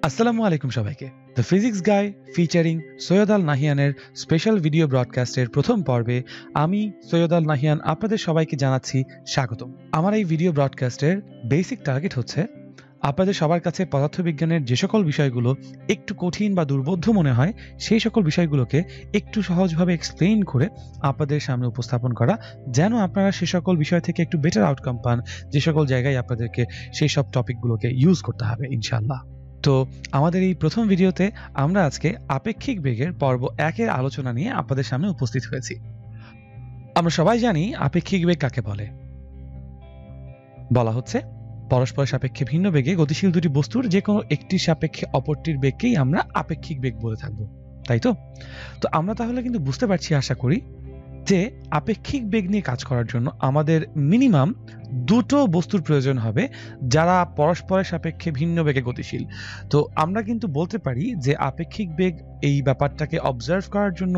আসসালামু আলাইকুম সবাইকে। The physics guy featuring Syed Al নাহিয়ানের স্পেশাল ভিডিও ব্রডকাস্টের প্রথম পর্বে আমি সৈয়দ আল নাহিয়ান আপনাদের সবাইকে জানাচ্ছি স্বাগতম। আমার এই ভিডিও ব্রডকাস্টের বেসিক টার্গেট হচ্ছে আপনাদের সবার কাছে পদার্থবিজ্ঞানের যে সকল বিষয়গুলো একটু কঠিন বা দুর্বোধ্য মনে হয় সেই সকল বিষয়গুলোকে একটু সহজভাবে এক্সপ্লেইন করে আপনাদের সামনে উপস্থাপন করা, যেন আপনারা সে সকল বিষয় থেকে একটু বেটার আউটকাম পান, যে সকল জায়গায় আপনাদেরকে সেই সব টপিকগুলোকে ইউজ করতে হবে ইনশাআল্লাহ। তো আমাদের এই প্রথম ভিডিওতে আমরা আজকে আপেক্ষিক বেগের পর্ব 1-এর আলোচনা নিয়ে আপনাদের সামনে উপস্থিত হয়েছি। আমরা সবাই জানি আপেক্ষিক বেগ কাকে বলে। বলা হচ্ছে পরস্পর সাপেক্ষে ভিন্ন বেগে গতিশীল দুটি বস্তুর যে কোনো একটির সাপেক্ষে অপরটির বেগকেই আমরা আপেক্ষিক বেগ বলে থাকবো, তাই তো? তো আমরা তাহলে কিন্তু বুঝতে পারছি আশা করি যে আপেক্ষিক বেগ নিয়ে কাজ করার জন্য আমাদের মিনিমাম দুটো বস্তুর প্রয়োজন হবে যারা পরস্পরের সাপেক্ষে ভিন্ন বেগে গতিশীল। তো আমরা কিন্তু বলতে পারি যে আপেক্ষিক বেগ এই ব্যাপারটাকে অবজার্ভ করার জন্য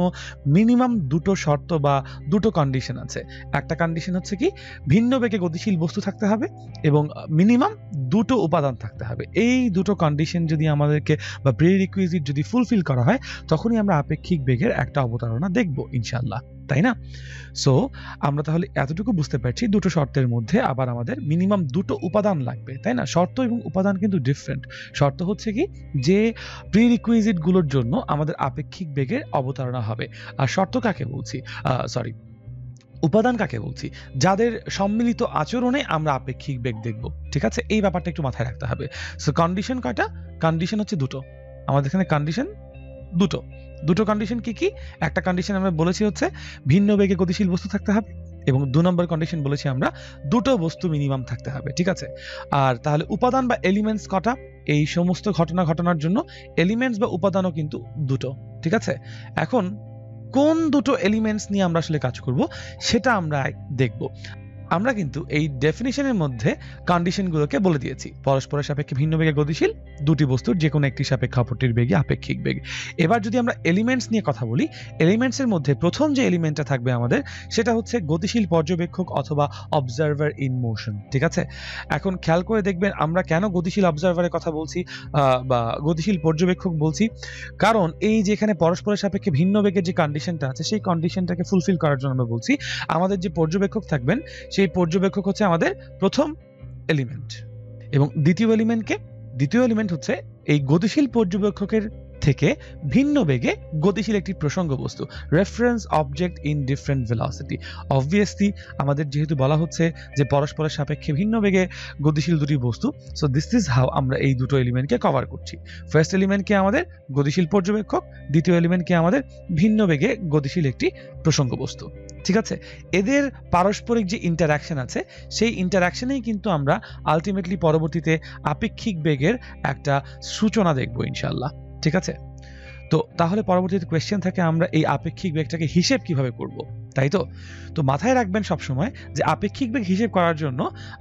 মিনিমাম দুটো শর্ত বা দুটো কন্ডিশন আছে। একটা কন্ডিশন হচ্ছে কি, ভিন্ন বেগে গতিশীল বস্তু থাকতে হবে এবং মিনিমাম দুটো উপাদান থাকতে হবে। এই দুটো কন্ডিশন যদি আমাদেরকে বা প্রিরিকুইজিট যদি ফুলফিল করা হয়, তখনই আমরা আপেক্ষিক বেগের একটা অবতারণা দেখব ইনশাআল্লাহ, তাই না? সো আমরা তাহলে এতটুকু বুঝতে পারছি দুটো শর্তের মধ্যে আবার আমাদের মিনিমাম দুটো উপাদান লাগবে, তাই না? শর্ত এবং উপাদান কিন্তু ডিফারেন্ট। শর্ত হচ্ছে কি, যে প্রিরিকুইজিট গুলোর জন্য আমাদের আপেক্ষিক বেগের অবতারণা হবে। আর শর্ত কাকে বলছি, উপাদান কাকে বলছি? যাদের সম্মিলিত আচরণে আমরা আপেক্ষিক বেগ দেখব, ঠিক আছে? এই ব্যাপারটা একটু মাথায় রাখতে হবে। সো কন্ডিশন কয়টা? কন্ডিশন হচ্ছে দুটো। আমাদের এখানে কন্ডিশন দুটো কন্ডিশন কি কি? একটা কন্ডিশন আমরা বলেছি হচ্ছে ভিন্ন বেগে গতিশীল বস্তু থাকতে হবে, এবং 2 নম্বর কন্ডিশন বলেছি আমরা দুটো বস্তু মিনিমাম থাকতে হবে, ঠিক আছে? আর তাহলে উপাদান বা এলিমেন্টস কটা? এই সমস্ত ঘটনার জন্য এলিমেন্টস বা উপাদানও কিন্তু দুটো, ঠিক আছে? এখন কোন দুটো এলিমেন্টস নিয়ে আমরা আসলে কাজ করব সেটা আমরা দেখব। আমরা কিন্তু এই ডেফিনিশনের মধ্যে কন্ডিশনগুলোকে বলে দিয়েছি। পরস্পরের সাপেক্ষে ভিন্ন বেগে গতিশীল দুটি বস্তুর যে কোনো একটি সাপেক্ষে অপরটির বেগে আপেক্ষিক বেগ। এবার যদি আমরা এলিমেন্টস নিয়ে কথা বলি, এলিমেন্টসের মধ্যে প্রথম যে এলিমেন্টটা থাকবে আমাদের, সেটা হচ্ছে গতিশীল পর্যবেক্ষক অথবা অবজারভার ইন মোশন, ঠিক আছে? এখন খেয়াল করে দেখবেন আমরা কেন গতিশীল অবজারভারের কথা বলছি বা গতিশীল পর্যবেক্ষক বলছি। কারণ এই যে এখানে পরস্পরের সাপেক্ষে ভিন্ন বেগের যে কন্ডিশনটা আছে, সেই কন্ডিশনটাকে ফুলফিল করার জন্য আমরা বলছি আমাদের যে পর্যবেক্ষক থাকবেন সেই পর্যবেক্ষক হচ্ছে আমাদের প্রথম এলিমেন্ট, এবং দ্বিতীয় এলিমেন্ট হচ্ছে এই গতিশীল পর্যবেক্ষকের থেকে ভিন্ন বেগে গতিশীল একটি প্রসঙ্গ বস্তু, reference object in different velocity. Obviously আমাদের যেহেতু বলা হচ্ছে যে পরস্পরের সাপেক্ষে ভিন্ন বেগে গতিশীল দুটি বস্তু, সো দিস ইজ হাউ আমরা এই দুটো এলিমেন্টকে কভার করছি। ফার্স্ট এলিমেন্টকে আমাদের গতিশীল পর্যবেক্ষক, দ্বিতীয় এলিমেন্টকে আমাদের ভিন্ন বেগে গতিশীল একটি প্রসঙ্গ বস্তু, ঠিক আছে? এদের পারস্পরিক যে ইন্টারঅ্যাকশন আছে, সেই ইন্টারঅ্যাকশনেই কিন্তু আমরা আলটিমেটলি পরবর্তীতে আপেক্ষিক বেগের একটা সূচনা দেখব ইনশাআল্লাহ, ঠিক আছে? তো তাহলে পরবর্তীতে কোয়েশ্চেন থাকে আমরা এই আপেক্ষিক বেগটাকে হিসেব কিভাবে করব, তাই তো? তো মাথায় রাখবেন সবসময় যে আপেক্ষিক বেগ হিসেব করার জন্য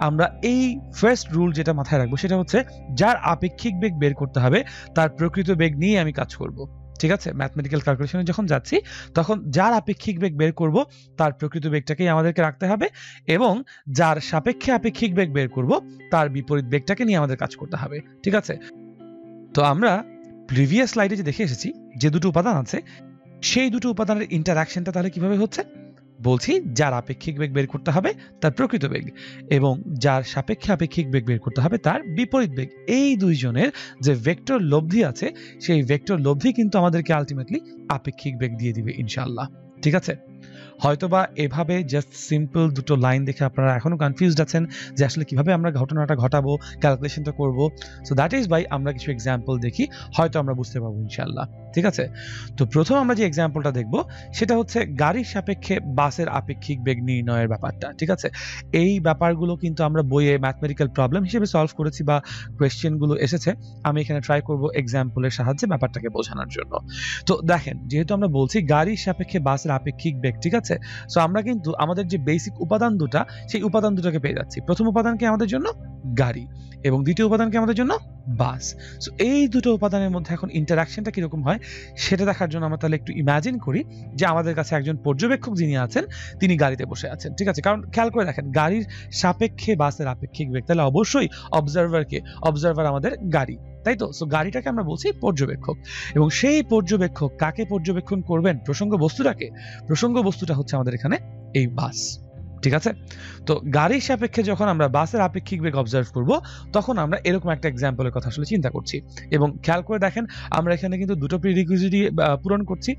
আমরা এই ফার্স্ট রুল যেটা মাথায় রাখবো সেটা হচ্ছে, যার আপেক্ষিক বেগ বের করতে হবে তার প্রকৃত বেগ নিয়ে আমি কাজ করব, ঠিক আছে? ম্যাথমেটিক্যাল ক্যালকুলেশনে যখন যাচ্ছি তখন যার আপেক্ষিক বেগ বের করব তার প্রকৃত বেগটাকেই আমাদেরকে রাখতে হবে, এবং যার সাপেক্ষে আপেক্ষিক বেগ বের করব তার বিপরীত বেগটাকে নিয়ে আমাদের কাজ করতে হবে, ঠিক আছে? তো আমরা প্রিভিয়াস স্লাইডে যে দেখে এসেছি যে দুটো উপাদান আছে, সেই দুটো উপাদানের ইন্টারঅ্যাকশনটা তাহলে কিভাবে হচ্ছে? বলছি যার আপেক্ষিক বেগ বের করতে হবে তার প্রকৃত বেগ, এবং যার সাপেক্ষে আপেক্ষিক বেগ বের করতে হবে তার বিপরীত বেগ। এই দুইজনের যে ভেক্টর লব্ধি আছে, সেই ভেক্টর লব্ধি কিন্তু আমাদেরকে আলটিমেটলি আপেক্ষিক বেগ দিয়ে দিবে ইনশাআল্লাহ, ঠিক আছে? হয়তোবা এভাবে জাস্ট সিম্পল দুটো লাইন দেখে আপনারা এখনো কনফিউজড আছেন যে আসলে কিভাবে আমরা ঘটনাটা ঘটাবো, ক্যালকুলেশনটা করব। সো দ্যাট ইজ বাই আমরা কিছু এক্সাম্পল দেখি, হয়তো আমরা বুঝতে পারবো ইনশাআল্লাহ, ঠিক আছে? তো প্রথম আমরা যে এক্সাম্পলটা দেখব সেটা হচ্ছে গাড়ির সাপেক্ষে বাসের আপেক্ষিক বেগ নির্ণয়ের ব্যাপারটা, ঠিক আছে? এই ব্যাপারগুলো কিন্তু আমরা বইয়ে ম্যাথমেটিক্যাল প্রবলেম হিসেবে সলভ করেছি বা কোয়েশ্চেনগুলো এসেছে। আমি এখানে ট্রাই করব এক্সাম্পলের সাহায্যে ব্যাপারটাকে বোঝানোর জন্য। তো দেখেন, যেহেতু আমরা বলছি গাড়ির সাপেক্ষে বাসের আপেক্ষিক বেগ, ঠিক আছে? সো আমরা কিন্তু আমাদের যে বেসিক উপাদান দুটা, সেই উপাদান দুটাকে পেয়ে যাচ্ছি। প্রথম উপাদানকে আমাদের জন্য গাড়ি, এবং দ্বিতীয় উপাদানকে আমাদের জন্য বাস। সো এই দুটো উপাদানের মধ্যে এখন ইন্টারঅ্যাকশনটা কিরকম হয় সেটা দেখার জন্য আমরা তাহলে একটু ইমাজিন করি যে আমাদের কাছে একজন পর্যবেক্ষক যিনি আছেন তিনি গাড়িতে বসে আছেন, ঠিক আছে? কারণ খেয়াল করে দেখেন, গাড়ির সাপেক্ষে বাসের আপেক্ষিক বেগ, তাহলে অবশ্যই অবজারভার আমাদের গাড়ি, তাই তো? সো গাড়িটাকে আমরা বলছি পর্যবেক্ষক, এবং সেই পর্যবেক্ষক কাকে পর্যবেক্ষণ করবেন? প্রসঙ্গ বস্তুটাকে। প্রসঙ্গ বস্তুটা হচ্ছে আমাদের এখানে এই বাস, ঠিক আছে? তো গাড়ির সাপেক্ষে যখন আমরা বাসের আপেক্ষিক বেগ অবজার্ভ করব, তখন আমরা এরকম একটা এক্সাম্পলের কথা আসলে চিন্তা করছি। এবং খেয়াল করে দেখেন, আমরা এখানে কিন্তু দুটো প্রিরিকুইজিটই পূরণ করছি।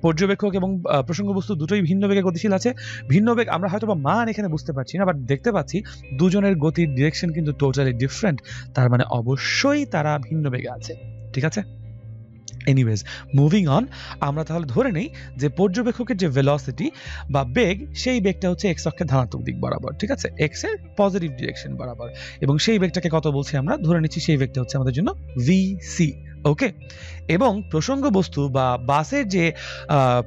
পর্যবেক্ষক এবং প্রসঙ্গ বস্তু দুটোই ভিন্ন বেগে গতিশীল আছে। ভিন্ন বেগ আমরা হয়তো বা মান এখানে বুঝতে পারছি না, বাট দেখতে পাচ্ছি দুজনের গতির ডিরেকশন কিন্তু টোটালি ডিফারেন্ট। তার মানে অবশ্যই তারা ভিন্ন বেগে আছে, ঠিক আছে? এনিওয়েজ, মুভিং অন, আমরা তাহলে ধরে নেই যে পর্যবেক্ষকের যে ভেলোসিটি বা বেগ, সেই বেগটা হচ্ছে এক্স অক্ষের ধনাত্মক দিক বরাবর, ঠিক আছে? এক্স এর পজিটিভ ডিরেকশন বরাবর, এবং সেই বেগটাকে কত বলছি আমরা? ধরে নিচ্ছি সেই বেগটা হচ্ছে আমাদের জন্য vc, ওকে? এবং প্রসঙ্গ বস্তু বা বাসের যে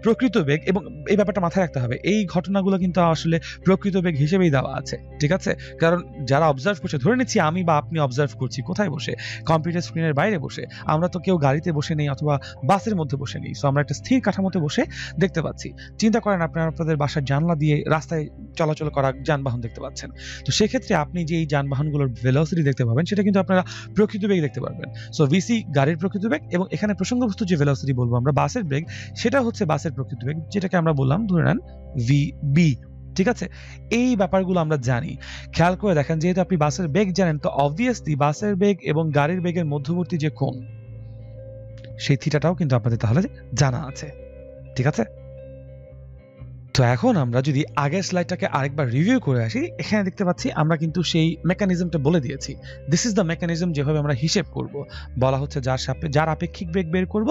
প্রকৃত বেগ, এবং এই ব্যাপারটা মাথায় রাখতে হবে, এই ঘটনাগুলো কিন্তু আসলে প্রকৃত বেগ হিসেবেই দেওয়া আছে, ঠিক আছে? কারণ যারা অবজার্ভ করছে, ধরে নিচ্ছি আমি বা আপনি অবজার্ভ করছি কোথায় বসে? কম্পিউটার স্ক্রিনের বাইরে বসে। আমরা তো কেউ গাড়িতে বসে নেই অথবা বাসের মধ্যে বসে নেই। সো আমরা একটা স্থির কাঠামোতে বসে দেখতে পাচ্ছি। চিন্তা করেন আপনারা আপনাদের বাসার জানলা দিয়ে রাস্তায় চলাচল করা যানবাহন দেখতে পাচ্ছেন। তো সেক্ষেত্রে আপনি যে এই যানবাহনগুলোর ভেলোসিটি দেখতে পাবেন, সেটা কিন্তু আপনারা প্রকৃত বেগ দেখতে পারবেন। সো vc গাড়ির প্রকৃত বেগ, এবং এখানে প্রসঙ্গ বস্তু যে ভেলোসিটি বলবো আমরা বাসের বেগ, সেটা হচ্ছে বাসের প্রকৃত বেগ, যেটাকে আমরা বললাম ধরে নেন vb, ঠিক আছে? এই ব্যাপারগুলো আমরা জানি। খেয়াল করে দেখেন, যেহেতু আপনি বাসের বেগ জানেন, তো অবভিয়াসলি বাসের বেগ এবং গাড়ির বেগের মধ্যবর্তী যে কোণ, সেই থিটাটাও কিন্তু আপনাদের তাহলে জানা আছে, ঠিক আছে? তো এখন আমরা যদি আগের স্লাইডটাকে আরেকবার রিভিউ করে আসি, এখানে দেখতে পাচ্ছি আমরা কিন্তু সেই মেকানিজমটা বলে দিয়েছি। দিস ইজ দ্য মেকানিজম, যেভাবে আমরা হিসেব করব। বলা হচ্ছে যার আপেক্ষিক বেগ বের করব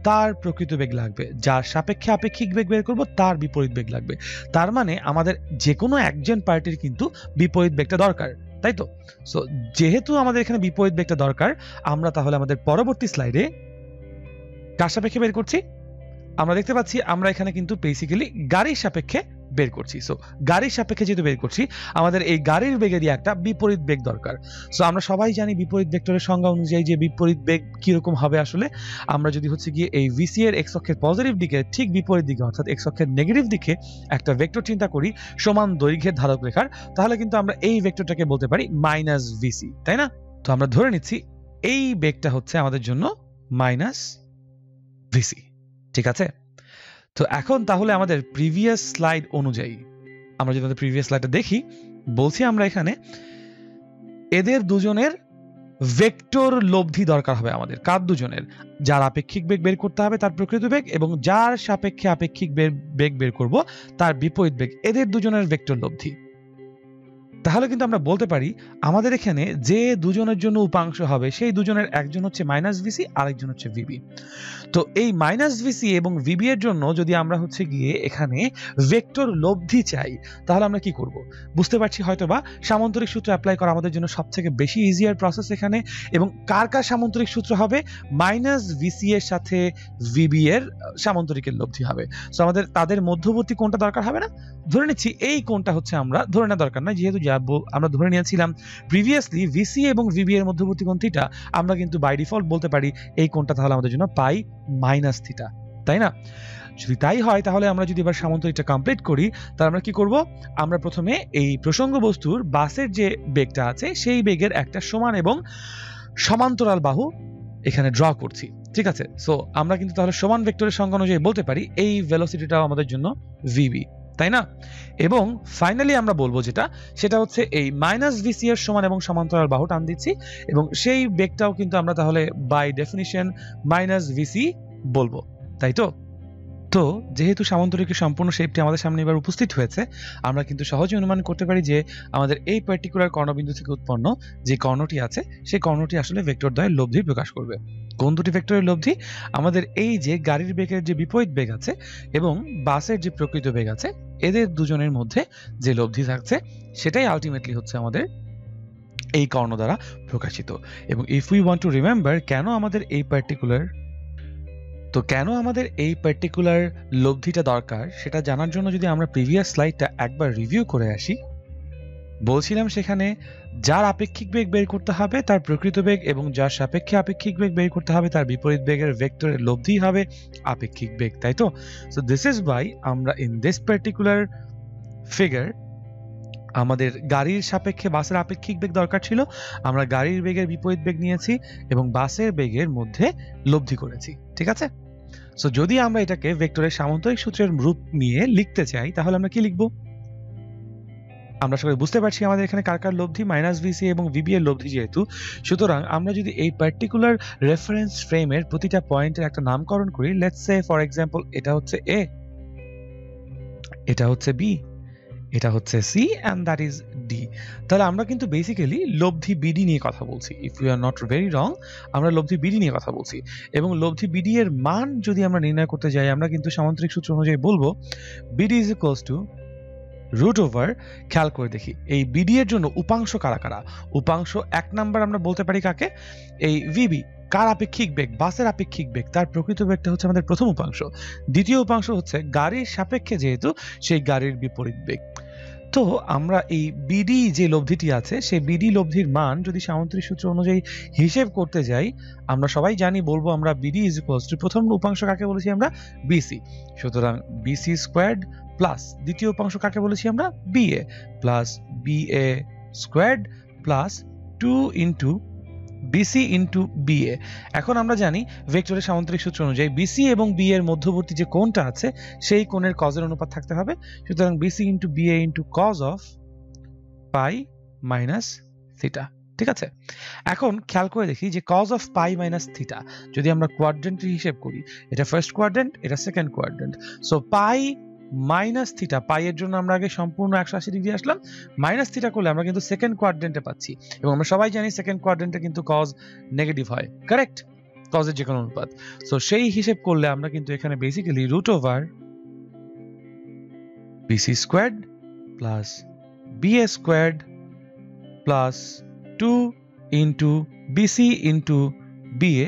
তার প্রকৃত বেগ লাগবে, যার সাপেক্ষে আপেক্ষিক বেগ বের করব তার বিপরীত বেগ লাগবে। তার মানে আমাদের যে কোনো একজন পার্টির কিন্তু বিপরীত বেগটা দরকার, তাই তো? সো যেহেতু আমাদের এখানে বিপরীত বেগটা দরকার, আমরা তাহলে আমাদের পরবর্তী স্লাইডে কার সাপেক্ষে বের করছি? আমরা দেখতে পাচ্ছি আমরা এখানে কিন্তু বেসিক্যালি গাড়ির সাপেক্ষে বের করছি। সো গাড়ির সাপেক্ষে যেহেতু বের করছি, আমাদের এই গাড়ির বেগেরই একটা বিপরীত বেগ দরকার। সো আমরা সবাই জানি বিপরীত ভেক্টরের সংজ্ঞা অনুযায়ী যে বিপরীত বেগ কিরকম হবে আসলে। আমরা যদি হচ্ছে গিয়ে এই vc এর এক্স অক্ষের পজিটিভ দিকে ঠিক বিপরীত দিকে, অর্থাৎ এক্স অক্ষের নেগেটিভ দিকে একটা ভেক্টর চিন্তা করি সমান দৈর্ঘ্যের ধারক রেখার, তাহলে কিন্তু আমরা এই ভেক্টরটাকে বলতে পারি -vc, তাই না? তো আমরা ধরে নিচ্ছি এই বেগটা হচ্ছে আমাদের জন্য -vc, ঠিক আছে? তো এখন তাহলে আমাদের প্রিভিয়াস স্লাইড অনুযায়ী আমরা যদি আমাদের প্রিভিয়াস স্লাইডটা দেখি, বলছি আমরা এখানে এদের দুজনের ভেক্টর লব্ধি দরকার হবে আমাদের। কার দুজনের? যার আপেক্ষিক বেগ বের করতে হবে তার প্রকৃত বেগ, এবং যার সাপেক্ষে আপেক্ষিক বেগ বের করব তার বিপরীত বেগ, এদের দুজনের ভেক্টর লব্ধি। তাহলে কিন্তু আমরা বলতে পারি আমাদের এখানে যে দুজনের জন্য উপাংশ হবে, সেই দুজনের একজন হচ্ছে -vc, আরেকজন হচ্ছে vb। তো এই -vc এবং vb এর জন্য যদি আমরা হচ্ছে গিয়ে এখানে ভেক্টর লব্ধি চাই, তাহলে আমরা কি করব? বুঝতে পারছি হয়তোবা সামান্তরিক সূত্র অ্যাপ্লাই করা আমাদের জন্য সবথেকে বেশি ইজিয়ার প্রসেস এখানে। এবং কার কার সামান্তরিক সূত্র হবে? -vc এর সাথে vb এর সামান্তরিকের লব্ধি হবে। সো আমাদের তাদের মধ্যবর্তী কোণটা দরকার হবে না? ধরে নিচ্ছি এই কোণটা হচ্ছে, আমরা ধরে নেওয়া দরকার নয়, যেহেতু আমরা ধরে নিয়েছিলাম প্রিভিয়াসলি vc এবং vb এর মধ্যবর্তী কোণ থিটা, আমরা কিন্তু বাই ডিফল্ট বলতে পারি এই কোণটা তাহলে আমাদের জন্য পাই মাইনাস থিটা, তাই না? যদি তাই হয়, তাহলে আমরা যদি এবার সামান্তরিকটা কমপ্লিট করি, তাহলে আমরা কি করব? আমরা প্রথমে এই প্রসঙ্গ বস্তুর বাসের যে বেগটা আছে, সেই বেগের একটা সমান এবং সমান্তরাল বাহু এখানে ড্র করছি, ঠিক আছে? সো আমরা কিন্তু তাহলে সমান ভেক্টরের সংজ্ঞা অনুযায়ী বলতে পারি এই ভেলোসিটিটাও আমাদের জন্য vb, তাই না? এবং ফাইনালি আমরা বলবো সেটা হচ্ছে এই -vc এর সমান এবং সমান্তরাল বাহু টান দিচ্ছি, এবং সেই বেগটাও কিন্তু আমরা তাহলে বাই ডেফিনিশন -vc বলবো, তাই তো? তো যেহেতু সামান্তরিকের সম্পূর্ণ শেপটি আমাদের সামনে এবার উপস্থিত হয়েছে, আমরা কিন্তু সহজে অনুমান করতে পারি যে আমাদের এই পার্টিকুলার কর্ণবিন্দু থেকে উৎপন্ন যে কর্ণটি আছে, সেই কর্ণটি আসলে ভেক্টর দ্বয়ের লব্ধি প্রকাশ করবে। কোন দুটি ভেক্টরের লব্ধি? আমাদের এই যে গাড়ির বেগের যে বিপরীত বেগ আছে এবং বাসের যে প্রকৃত বেগ আছে, এদের দুজনের মধ্যে যে লব্ধি থাকছে, সেটাই আলটিমেটলি হচ্ছে আমাদের এই কর্ণ দ্বারা প্রকাশিত। এবং if we want to remember কেন আমাদের এই পার্টিকুলার লব্ধিটা দরকার, সেটা জানার জন্য যদি আমরা প্রিভিয়াস স্লাইডটা একবার রিভিউ করে আসি, বলছিলাম সেখানে যার আপেক্ষিক বেগ বের করতে হবে তার প্রকৃত বেগ, এবং যার সাপেক্ষে আপেক্ষিক বেগ বের করতে হবে তার বিপরীত বেগের ভেক্টরের লব্ধি হবে আপেক্ষিক বেগ, তাই তো? সো দিস ইজ ওয়াই আমরা ইন দিস পার্টিকুলার ফিগার আমাদের গাড়ির সাপেক্ষে বাসের আপেক্ষিক বেগ দরকার ছিল, আমরা গাড়ির বেগের বিপরীত বেগ নিয়েছি এবং বাসের বেগের মধ্যে লব্ধি করেছি। ঠিক আছে, সো যদি আমরা এটাকে ভেক্টরের সামন্তরিক সূত্রের রূপ নিয়ে লিখতে চাই তাহলে আমরা কি লিখব? আমরা সবাই বুঝতে পারছি আমাদের এখানে কার কার লব্ধি, মাইনাস ভিসি এবং ভিবি এর লব্ধি যেহেতু, সুতরাং আমরা যদি এই পার্টিকুলার রেফারেন্স ফ্রেমের প্রতিটা পয়েন্টের একটা নামকরণ করি, লেটস সে ফর এক্সাম্পল এটা হচ্ছে এ, এটা হচ্ছে বি, এটা হচ্ছে C and that is D, তাহলে আমরা কিন্তু বেসিক্যালি লব্ধি বিডি নিয়ে কথা বলছি। If you are not very wrong, আমরা লব্ধি বিডি নিয়ে কথা বলছি এবং লব্ধি বিডি এর মান যদি আমরা নির্ণয় করতে যাই, আমরা কিন্তু সামান্তরিক সূত্র অনুযায়ী বলবো BD is equals to root over, খেয়াল করে দেখি এই বিডি এর জন্য উপাংশ কারা কারা। উপাংশ 1 নাম্বার আমরা বলতে পারি কাকে, এই ভিবি, কার আপেক্ষিক বেগ, বাসের আপেক্ষিক বেগ, তার প্রকৃত বেগটা হচ্ছে আমাদের প্রথম উপাংশ। দ্বিতীয় উপাংশ হচ্ছে গাড়ির সাপেক্ষে যেহেতু সেই গাড়ির বিপরীত বেগ। তো আমরা এই বিডি যে লব্ধিটি আছে সেই বিডি লব্ধির মান যদি সামান্তরিক সূত্র অনুযায়ী হিসেব করতে যাই, আমরা সবাই জানি বলবো আমরা বিডি ইজ ইকুয়ালস টু, প্রথম উপাংশ কাকে বলেছি আমরা, বিসি, সুতরাং বিসি স্কোয়ার্ড প্লাস দ্বিতীয় উপাংশ কাকে বলেছি আমরা, BA, plus BA squared plus 2 into BC into BA. এখন আমরা জানি ভেক্টরের সামান্তরিক সূত্র অনুযায়ী বিসি এবং বি এর মধ্যবর্তী যে কোণটা আছে সেই কোণের কজের অনুপাত থাকতে হবে, সুতরাং BC into BA into cos of pi minus theta. ঠিক আছে, এখন খেয়াল করে দেখি যে cos of pi minus theta যদি আমরা কোয়াড্রেন্টের হিসেব করি, এটা ফার্স্ট কোয়াড্রেন্ট, এটা second quadrant, so pi minus theta, pi এর জন্য আমরা আগে সম্পূর্ণ 180 ডিগ্রি আসলাম, মাইনাস থিটা করলে আমরা কিন্তু সেকেন্ড কোয়াড্রেন্টে পাচ্ছি এবং আমরা সবাই জানি সেকেন্ড কোয়াড্রেন্টে কিন্তু কজ নেগেটিভ হয়, কারেক্ট, কজের যে কোনো অনুপাত। সো সেই হিসেব করলে আমরা কিন্তু এখানে basically root over BC squared plus BA squared plus 2 into BC into BA,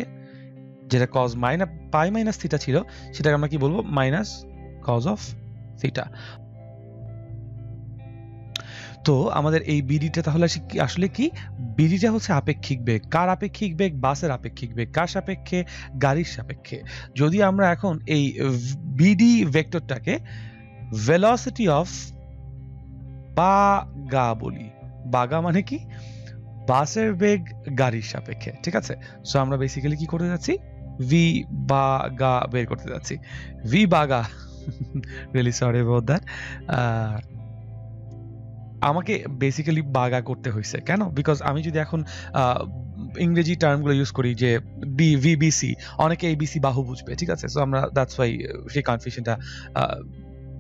যেটা cos minus pi minus theta ছিল সেটাকে আমরা কি বলবো, মাইনাস কজ অফ থিটা। তো আমাদের এই বিডিটা তাহলে আসলে কি, বিডিটা হচ্ছে আপেক্ষিক বেগ, কার আপেক্ষিক বেগ, বাসের আপেক্ষিক বেগ, কার সাপেক্ষে, গাড়ির সাপেক্ষে। যদি আমরা এখন এই বিডি ভেক্টরটাকে ভেলোসিটি অফ বাগা বলি, বাগা মানে কি, বাসের বেগ গাড়ির সাপেক্ষে। ঠিক আছে, সো আমরা বেসিক্যালি কি করতে যাচ্ছি, ভি বাগা বের করতে যাচ্ছি, ভি বাগা, রিয়েলি সরি অ্যাবাউট দ্যাট, আমাকে বেসিক্যালি বাগা করতে হয়েছে কেন, বিকজ আমি যদি এখন ইংরেজি টার্মগুলো ইউজ করি যে ভিবিসি, অনেকে এবিসি বাহু বুঝবে, ঠিক আছে, সো আমরা দ্যাটস ওয়াই সেই কনফিউশনটা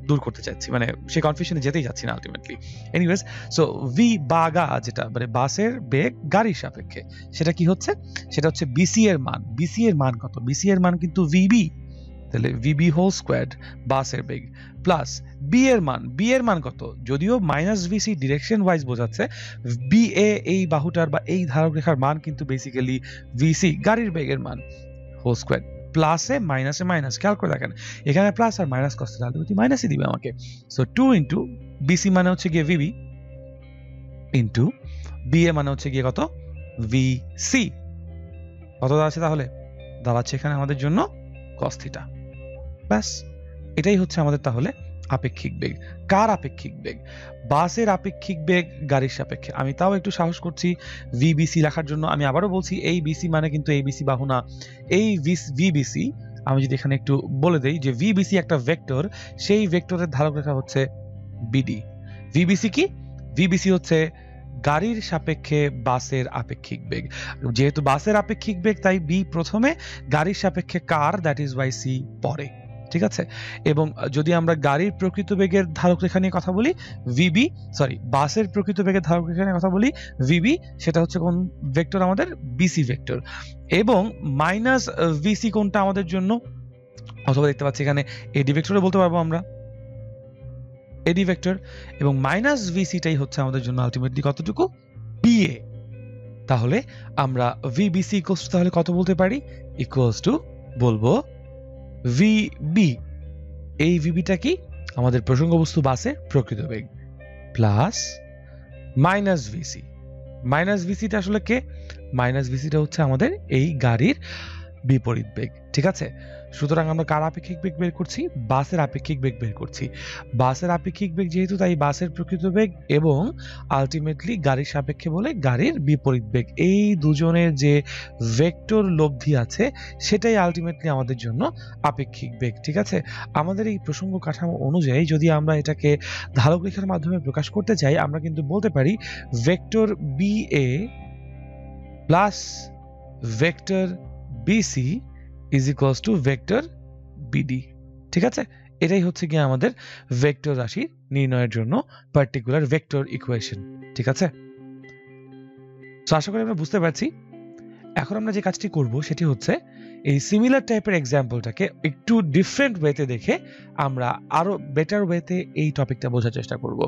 দূর করতে চাচ্ছি, মানে সেই কনফিউশনে যেতেই যাচ্ছি না আলটিমেটলি। এনিওয়েজ, সো ভি বাগা যেটা মানে বাসের বেগ গাড়ির সাপেক্ষে, সেটা কি হচ্ছে, সেটা হচ্ছে বিসি এর মান। বিসি এর মান কত, বিসি এর মান কিন্তু ভিবি, তাহলে ভিবি হোল স্কোয়ার্ড বাসের বেগ প্লাস বি এর মান, বি এর মান কত, যদিও মাইনাস ভিসি ডিরেকশন ওয়াইজ বোঝাচ্ছে, বি এ এই বাহুটার বা এই ধারক রেখার মান কিন্তু বেসিক্যালি ভিসি গাড়ির বেগের মান হোল স্কোয়ার্ড, প্লাসে মাইনাসে মাইনাস, খেয়াল করে দেখেন এখানে প্লাস আর মাইনাস কষ্ট আলটিমেটলি মাইনাসই দিবে আমাকে। সো 2 ইন্টু বিসি মানে হচ্ছে গিয়ে ভিবি ইন্টু বি এ মানে হচ্ছে গিয়ে কত, ভিসি, কত দাঁড়াচ্ছে তাহলে, দাঁড়াচ্ছে এখানে আমাদের জন্য কস থিটা। ব্যাস, এটাই হচ্ছে আমাদের তাহলে আপেক্ষিক বেগ। কার আপেক্ষিক বেগ, বাসের আপেক্ষিক বেগ গাড়ির সাপেক্ষে। আমি তাও একটু সাহস করছি ভিবিসি লেখার জন্য, আমি আবারও বলছি এই বিসি মানে কিন্তু এই বিসি বাহু না, এই ভিবিসি আমি যদি এখানে একটু বলে দেই যে ভিবিসি একটা ভেক্টর, সেই ভেক্টরের ধারক রেখা হচ্ছে বিডি। ভিবিসি কি, ভিবিসি হচ্ছে গাড়ির সাপেক্ষে বাসের আপেক্ষিক বেগ, যেহেতু বাসের আপেক্ষিক বেগ তাই বি প্রথমে, গাড়ির সাপেক্ষে কার, দ্যাট ইজ ওয়াই সি পরে। ঠিক আছে, এবং যদি আমরা গাড়ির প্রকৃত বেগের ধারক রেখা নিয়ে কথা বলি, ভিবি, সরি বাসের প্রকৃত বেগের ধারক রেখা নিয়ে কথা বলি, ভিবি, সেটা হচ্ছে কোন ভেক্টর, আমাদের বিসি ভেক্টর, এবং মাইনাস ভিসি কোনটা আমাদের জন্য, অথবা দেখতে পাচ্ছি এখানে এডি ভেক্টরে বলতে পারবো আমরা, এডি ভেক্টর, এবং মাইনাস ভিসিটাই হচ্ছে আমাদের জন্য আলটিমেটলি কতটুকু, বিএ। তাহলে আমরা ভিবিসি ইকুয়ালস টু তাহলে কত বলতে পারি, ইকুয়ালস টু বলবো ভিবি, এই ভিবিটা কি আমাদের প্রসঙ্গবস্তু বাসের প্রকৃত বেগ, প্লাস মাইনাস ভিসি, মাইনাস ভিসিটা আসলে কে, মাইনাস ভিসিটা হচ্ছে আমাদের এই গাড়ির বিপরীত বেগ। ঠিক আছে, সুতরাং আমরা কার আপেক্ষিক বেগ বের করছি? বাসের আপেক্ষিক বেগ বের করছি। বাসের আপেক্ষিক বেগ যেহেতু, তাই বাসের প্রকৃত বেগ এবং আলটিমেটলি গাড়ির সাপেক্ষে বলে গাড়ির বিপরীত বেগ, এই দুজনের যে ভেক্টর লব্ধি আছে সেটাই আলটিমেটলি আমাদের জন্য আপেক্ষিক বেগ। ঠিক আছে, আমাদের এই প্রসঙ্গ কাঠামো অনুযায়ী যদি আমরা এটাকে ধারক রেখার মাধ্যমে প্রকাশ করতে চাই, আমরা কিন্তু বলতে পারি vector B A plus vector BC is equals to vector BD. ঠিক আছে, এটাই হচ্ছে গিয়ে আমাদের ভেক্টর রাশি নির্ণয়ের জন্য পার্টিকুলার ভেক্টর ইকুয়েশন। ঠিক আছে, তো আশা করি আমরা বুঝতে পারছি। এখন আমরা যে কাজটি করব সেটি হচ্ছে এই সিমিলার টাইপের এক্সাম্পলটাকে একটু ডিফারেন্ট ওয়েতে দেখে আমরা আরো বেটার ওয়েতে এই টপিকটা বোঝার চেষ্টা করব।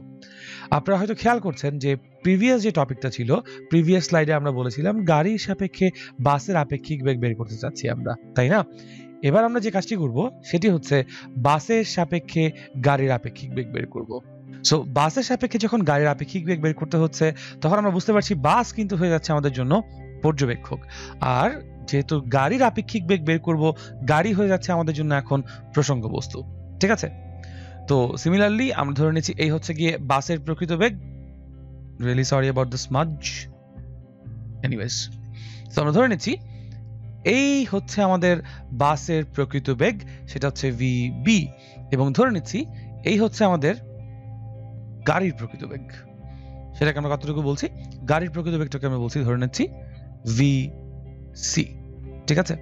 আপনারা হয়তো খেয়াল করছেন যে প্রিভিয়াস যে টপিকটা ছিল, প্রিভিয়াস স্লাইডে আমরা বলেছিলাম গাড়ির সাপেক্ষে বাসের আপেক্ষিক বেগ বের করতে চাচ্ছি আমরা, তাই না? এবার আমরা যে কাজটি করব সেটি হচ্ছে বাসের সাপেক্ষে গাড়ির আপেক্ষিক বেগ বের করব। সো বাসের সাপেক্ষে যখন গাড়ির আপেক্ষিক বেগ বের করতে হচ্ছে, তখন আমরা বুঝতে পারছি বাস কিন্তু হয়ে যাচ্ছে আমাদের জন্য পর্যবেক্ষক, আর যেহেতু গাড়ির আপেক্ষিক বেগ বের করব, গাড়ি হয়ে যাচ্ছে আমাদের জন্য এখন প্রসঙ্গ বস্তু। ঠিক আছে, তো সিমিলারলি আমরা ধরে নিচ্ছি এই হচ্ছে গিয়ে বাসের প্রকৃত বেগ। Really sorry about the smudge. Anyways, তো আমরা ধরে নিচ্ছি এই হচ্ছে আমাদের বাসের প্রকৃত বেগ, সেটা হচ্ছে ভিবি, এবং ধরে নিচ্ছি এই হচ্ছে আমাদের গাড়ির প্রকৃত বেগ। সেটাকে আমরা কতটুকু বলছি? গাড়ির প্রকৃত বেগটাকে আমরা বলছি, ধরে নিচ্ছি ভিসি। ঠিক আছে,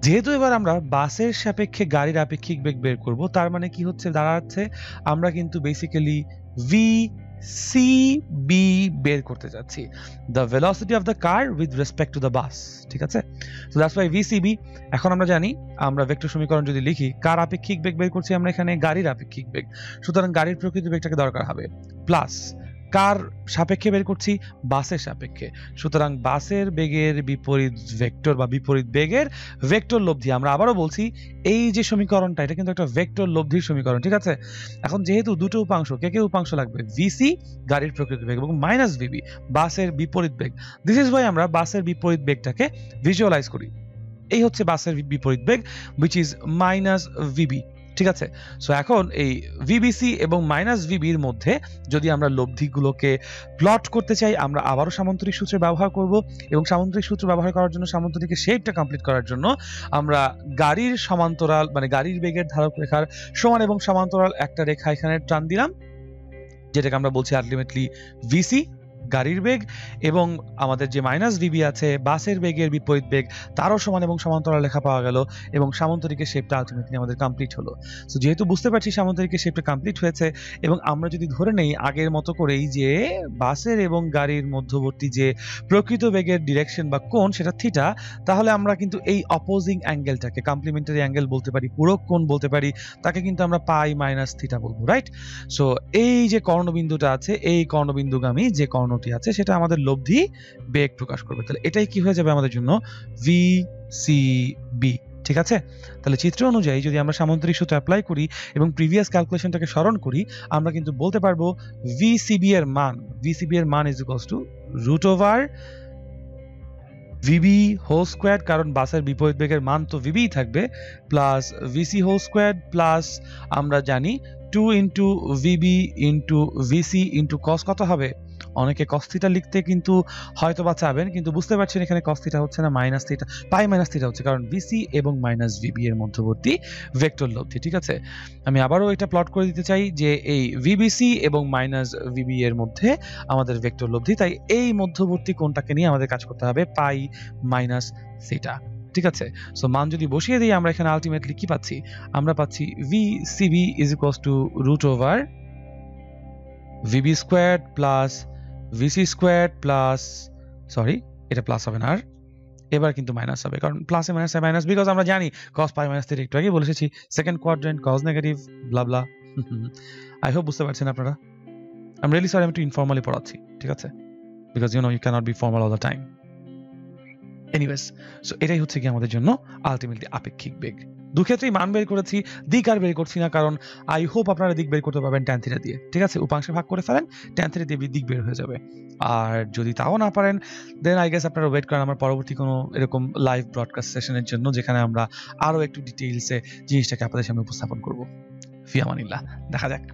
যেহেতু এবার আমরা বাসের সাপেক্ষে গাড়ির আপেক্ষিক বেগ বের করব, তার মানে কি হচ্ছে দাঁড়াচ্ছে, আমরা কিন্তু বেসিক্যালি ভিসিবি বের করতে যাচ্ছি, the velocity of the car with respect to the bus. ঠিক আছে, সো দ্যাটস ওয়াই ভিসিবি। এখন আমরা জানি, আমরা ভেক্টর সমীকরণ যদি লিখি, কার আপেক্ষিক বেগ বের করছি আমরা এখানে? গাড়ির আপেক্ষিক বেগ। সুতরাং গাড়ির প্রকৃত বেগটাকে দরকার হবে প্লাস কার সাপেক্ষে বের করছি? বাসের সাপেক্ষে। সুতরাং বাসের বেগের বিপরীত ভেক্টর বা বিপরীত বেগের ভেক্টর লব্ধি। আমরা আবারও বলছি, এই যে সমীকরণটা, এটা কিন্তু একটা ভেক্টর লব্ধির সমীকরণ। ঠিক আছে, এখন যেহেতু দুটো উপাংশ, কে উপাংশ লাগবে? ভিসি গাড়ির প্রকৃত বেগ এবং মাইনাস ভিবি বাসের বিপরীত বেগ। দিস ইজ ওয়াই আমরা বাসের বিপরীত বেগটাকে ভিজুয়ালাইজ করি। এই হচ্ছে বাসের বিপরীত বেগ, হুইচ ইজ মাইনাস ভিবি। ঠিক আছে, সো এখন এই ভিবিসি এবং মাইনাস ভিবির মধ্যে যদি আমরা লব্ধিগুলোকে প্লট করতে চাই, আমরা আবারও সামান্তরিক সূত্র ব্যবহার করব, এবং সামান্তরিক সূত্র ব্যবহার করার জন্য, সামান্তরিকের শেপটা কমপ্লিট করার জন্য আমরা গাড়ির সমান্তরাল মানে গাড়ির বেগের ধারক রেখার সমান এবং সমান্তরাল একটা রেখা এখানে টান দিলাম, যেটাকে আমরা বলছি আলটিমেটলি ভিসি গাড়ির বেগ, এবং আমাদের যে মাইনাস ভিবি আছে বাসের বেগের বিপরীত বেগ, তারও সমান এবং সমান্তরাল লেখা পাওয়া গেল, এবং সামান্তরিকের শেপটা আলটিমেটলি আমাদের কমপ্লিট হলো। সো যেহেতু বুঝতে পারছি সামান্তরিকের শেপটা কমপ্লিট হয়েছে, এবং আমরা যদি ধরে নেই আগের মতো করেই যে বাসের এবং গাড়ির মধ্যবর্তী যে প্রকৃত বেগের ডিরেকশন বা কোণ সেটা থিটা, তাহলে আমরা কিন্তু এই অপোজিং অ্যাঙ্গেলটাকে কমপ্লিমেন্টারি অ্যাঙ্গেল বলতে পারি, পূরক কোণ বলতে পারি, তাকে কিন্তু আমরা পাই মাইনাস থিটা বলবো, রাইট? সো এই যে কর্ণবিন্দুটা আছে, এই কর্ণবিন্দুগামী যে কর্ণটি আছে সেটা আমাদের লব্ধি বেগ প্রকাশ করবে। তাহলে এটাই কি হয়ে যাবে আমাদের জন্য? ভিসিবি। ঠিক আছে, তাহলে চিত্র অনুযায়ী যদি আমরা সামান্তরিক সূত্র অ্যাপ্লাই করি এবং প্রিভিয়াস ক্যালকুলেশনটাকে স্মরণ করি, আমরা কিন্তু বলতে পারবো ভিসিবি এর মান is equals to root over VB whole square, কারণ বাসের বিপরীত বেগের মান তো ভিবি থাকবে, plus VC whole square, plus আমরা জানি 2 into VB into VC into cos কত হবে? অনেকে কস থিটা লিখতে কিন্তু হয়তো বা চাবেন, কিন্তু বুঝতে পারছেন এখানে কস থিটা হচ্ছে না, মাইনাস থিটা, পাই মাইনাস থিটা হচ্ছে, কারণ ভিসি এবং মাইনাস ভিবি এর মধ্যবর্তী ভেক্টর লব্ধি। ঠিক আছে, আমি আবারও এটা প্লট করে দিতে চাই যে এই ভিবিসি এবং মাইনাস ভিবি এর মধ্যে আমাদের ভেক্টর লব্ধি, তাই এই মধ্যবর্তী কোণটাকে নিয়ে আমাদের কাজ করতে হবে, পাই মাইনাস থিটা। ঠিক আছে, সো মান যদি বসিয়ে দিই আমরা এখানে আলটিমেটলি কি পাচ্ছি? আমরা পাচ্ছি VCB is equals to root over VB square plus VC square plus, sorry এটা প্লাস হবে না, আর এবার কিন্তু মাইনাস হবে, কারণ প্লাসে মাইনাসে মাইনাস, বিকজ আমরা জানি cos পাই মাইনাস থিটা, একটু আগে বলে এসেছি second quadrant cos negative blah blah. I hope বুঝতে পারছেন আপনারা। আই এম রিয়েলি সরি, আমি একটু ইনফর্মালি পড়াচ্ছি, ঠিক আছে, because you know you can't be formal all the time. Anyways, so এটাই হচ্ছে কি আমাদের জন্য আলটিমেটলি আপেক্ষিক বেগ। দুক্ষেত্রেই মান বের করেছি, দিক আর বের করছি না, কারণ আই হোপ আপনারা দিক বের করতে পারবেন ট্যান থিটা দিয়ে। ঠিক আছে, উপাংশে ভাগ করে ফেলেন, ট্যান থিটা দিয়ে দিক বের হয়ে যাবে। আর যদি তাও না পারেন, দেন আই গেস আপনারা ওয়েট করেন আমার পরবর্তী কোনো এরকম লাইভ ব্রডকাস্ট সেশনের জন্য, যেখানে আমরা আরো একটু ডিটেইলসে জিনিসটাকে আপনাদের সামনে উপস্থাপন করব। ফি আমানিল্লাহ, দেখা যাক।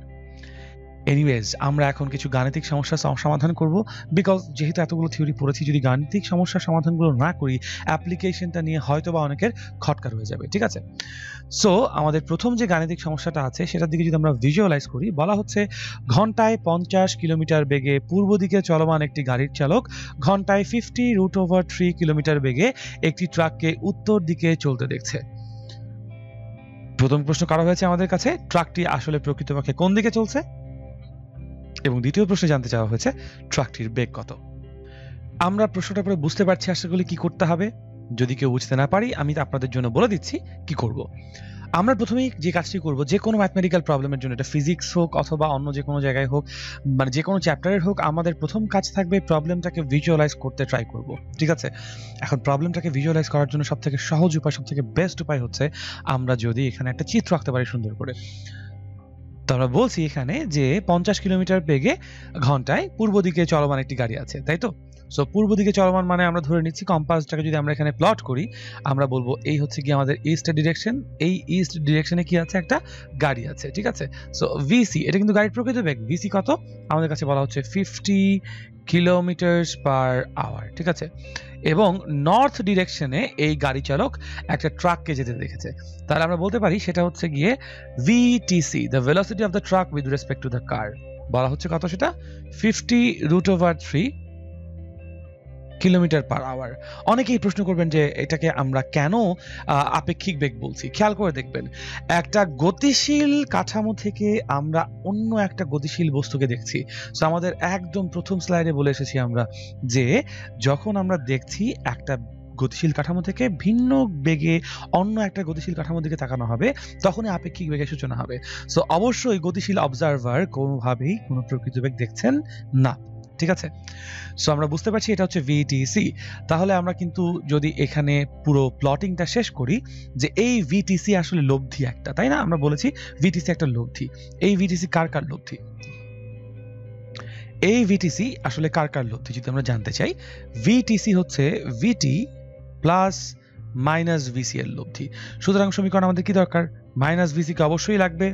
এনিওয়েজ, আমরা এখন কিছু গাণিতিক সমস্যার সমাধান করব, বিকজ যেহেতু এতগুলো থিওরি পড়েছি, যদি গাণিতিক সমস্যার সমাধানগুলো না করি, অ্যাপ্লিকেশনটা নিয়ে হয়তো বা অনেকের খটকা হয়ে যাবে। ঠিক আছে, সো আমাদের প্রথম যে গাণিতিক সমস্যাটা আছে সেটার দিকে যদি আমরা ভিজুয়ালাইজ করি, বলা হচ্ছে ঘন্টায় 50 কিলোমিটার বেগে পূর্ব দিকে চলমান একটি গাড়ির চালক ঘন্টায় 50√3 কিলোমিটার বেগে একটি ট্রাককে উত্তর দিকে চলতে দেখছে। প্রথম প্রশ্ন করা হয়েছে আমাদের কাছে, ট্রাকটি আসলে প্রকৃতপক্ষে কোন দিকে চলছে, এবং দ্বিতীয় প্রশ্নে জানতে চাওয়া হয়েছে ট্রাকটির বেগ কত। আমরা প্রশ্নটা পরে বুঝতে পারছি আশা করি কি করতে হবে। যদি কেউ বুঝতে না পারি, আমি আপনাদের জন্য বলে দিচ্ছি কি করব। আমরা প্রথমেই যে কাজটি করব, যে কোনো ম্যাথমেটিক্যাল প্রবলেমের জন্য, এটা ফিজিক্স হোক অথবা অন্য যে কোনো জায়গায় হোক, মানে যে কোনো চ্যাপ্টারের হোক, আমাদের প্রথম কাজ থাকবে প্রবলেমটাকে ভিজুয়ালাইজ করতে ট্রাই করব। ঠিক আছে, এখন প্রবলেমটাকে ভিজুয়ালাইজ করার জন্য সবথেকে সহজ উপায়, সবথেকে বেস্ট উপায় হচ্ছে আমরা যদি এখানে একটা চিত্র আঁকতে পারি সুন্দর করে। তো আমরা বলছি এখানে যে 50 কিলোমিটার বেগে ঘন্টায় পূর্ব দিকে চলমান একটি গাড়ি আছে, তাই তো? সো পূর্ব দিকে চলমান মানে আমরা ধরে নিচ্ছি কম্পাসটাকে যদি আমরা এখানে প্লট করি, আমরা বলবো এই হচ্ছে কি আমাদের ইস্ট ডিরেকশন, এই ইস্ট ডিরেকশনে কি আছে, একটা গাড়ি আছে। ঠিক আছে, সো ভিসি, এটা কিন্তু গাড়ির প্রকৃত বেগ। ভিসি কত আমাদের কাছে বলা হচ্ছে 50 কিলোমিটার পার আওয়ার। ঠিক আছে, এবং নর্থ ডিরেকশনে এই গাড়ি চালক একটা ট্রাককে যেতে দেখেছে, তাহলে আমরা বলতে পারি সেটা হচ্ছে গিয়ে VTC, the velocity of the truck with respect to the car. বলা হচ্ছে কত, সেটা 50√3 কিলোমিটার পার আওয়ার। অনেকেই প্রশ্ন করবেন যে এটাকে আমরা কেন আপেক্ষিক বেগ বলছি। খেয়াল করে দেখবেন, একটা গতিশীল কাঠামো থেকে আমরা অন্য একটা গতিশীল বস্তুকে দেখছি। সো আমাদের একদম প্রথম স্লাইডে বলে এসেছি আমরা যে যখন আমরা দেখছি একটা গতিশীল কাঠামো থেকে ভিন্ন বেগে অন্য একটা গতিশীল কাঠামোর দিকে তাকানো হবে, তখনই আপেক্ষিক বেগের সূচনা হবে। সো অবশ্যই গতিশীল অবজারভার কোনোভাবেই কোনো প্রকৃত বেগ দেখছেন না। ঠিক আছে, সো আমরা বুঝতে পারছি এটা হচ্ছে ভিটিসি। তাহলে আমরা কিন্তু যদি এখানে পুরো প্লটিংটা শেষ করি, যে এই ভিটিসি আসলে লব্ধি একটা, তাই না? আমরা বলেছি ভিটিসি একটা লব্ধি। এই ভিটিসি কার কার লব্ধি? এই ভিটিসি আসলে কার কার লব্ধি যদি আমরা জানতে চাই, ভিটিসি হচ্ছে ভিটি প্লাস মাইনাস ভিসি এর লব্ধি। সুতরাং সমীকরণ আমাদের কি দরকার? মাইনাস ভিসি কে অবশ্যই লাগবে।